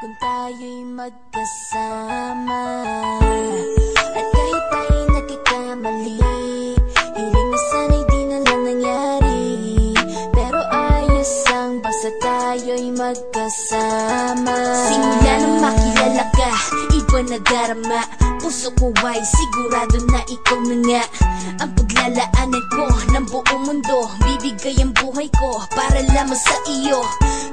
kung tayo'y magkasama. At kahit tayo'y nagkakamali, hiling na sana'y di na lang nangyari. Pero ayos ang basta tayo'y magkasama. Simula nang makilala ka, iba na darama. Puso ko ay sigurado na ikaw na nga ang paglalaanan ko ng buong mundo. Bibigay ang buhay ko para lamang sa iyo.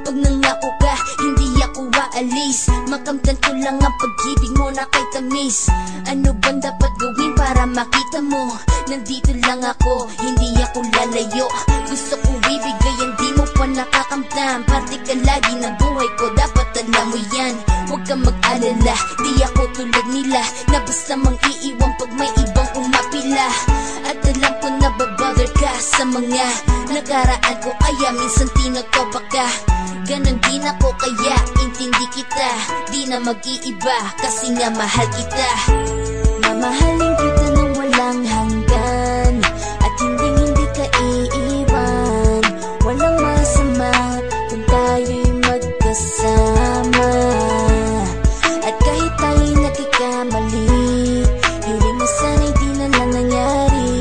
Pag nangako ka, hindi ako aalis. Makamtan ko lang ang pag-ibig mo na kay tamis. Ano bang dapat gawin para makita mo? Nandito lang ako, hindi ako lalayo. Gusto ko bibigay, hindi mo pa nakakamtan. Parte ka lagi ng buhay ko, dapat alam mo yan. Huwag kang mag-alala, di ako tulad nila na basta mang iiwan pag may ibang umapila. At alam ko na babother ka sa mga nakaraan ko, kaya minsan tinatopa ka. Ganon din ako, kaya intindi kita. Di na mag-iiba kasi nga mahal kita. Mamahalin kita nang walang hanggan, at hindi ka iiwan. Walang masama kung tayo'y magkasama. At kahit tayo'y nagkakamali, hiling mo sana'y di na lang nangyari.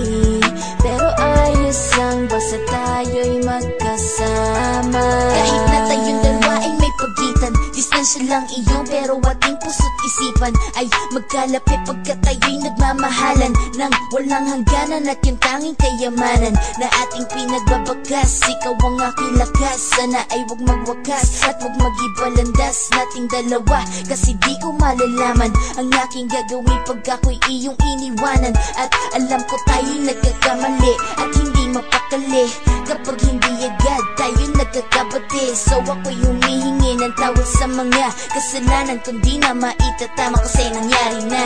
Pero ayos ang basta tayo'y magkasama. Kahit na tayong dalawa ay may pagitan, distansya lang iyon, pero ating puso't isipan ay magkalapit pagkat tayo'y nagmamahalan ng walang hangganan. At yung tanging kayamanan na ating pinagbabagas, ikaw ang aking lakas. Sana ay wag magwakas at wag mag-ibalandas nating dalawa, kasi di ko malalaman ang aking gagawin pag ako'y iyong iniwanan. At alam ko tayo'y nagkakamali at hindi mapakali kapag hindi agad tayo'y nagkakabati. So ako'y humihingi ng tawad sa mga kasalanan kung di na maitatama kasi nangyari na.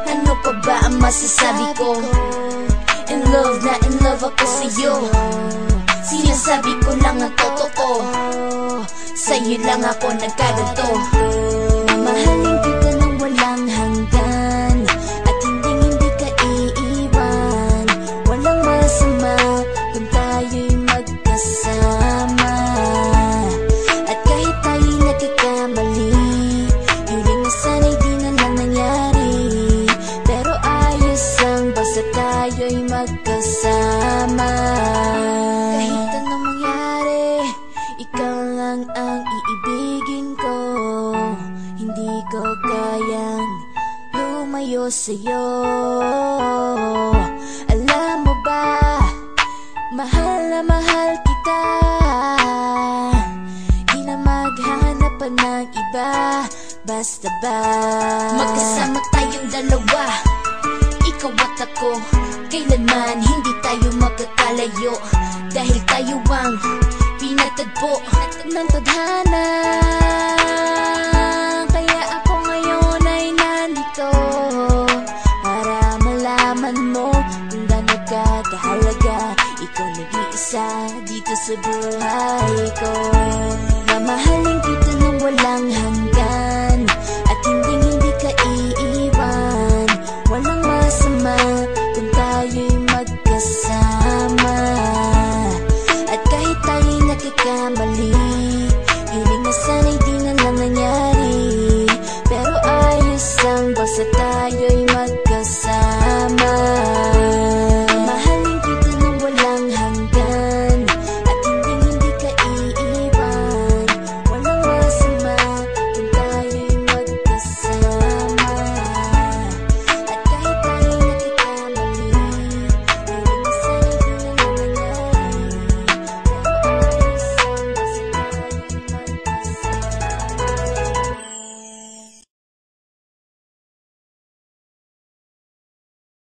Ano pa ba ang masasabi ko? In love na in love ako sa'yo. Sinasabi ko lang ang totoo, sa'yo lang ako nagkaganto. Mamahalin kita nang walang hanggan, at hindi ka iiwan. Walang masama kung tayo'y magkasama. At kahit tayo'y nagkakamali, hiling na sana'y di na lang nangyari. Pero ayos ang basta tayo'y magkasama. Kahit anong mangyari, ikaw lang ang iibigin ko. Hindi ko kayang lumayo sa'yo. Alam mo ba, mahal na mahal kita. Di na maghanap pa ng iba, basta ba magkasama tayong dalawa, ikaw at ako. Kailanman hindi tayo magkakalayo, dahil tayo ang pinatagpo ng tadhana. Kaya ako ngayon ay nandito para malaman mo kung gaano ka kahalaga. Ikaw nag-iisa dito sa buhay ko. Mamahalin kita nang walang hanggan, at hindi ka iiwan. Walang masama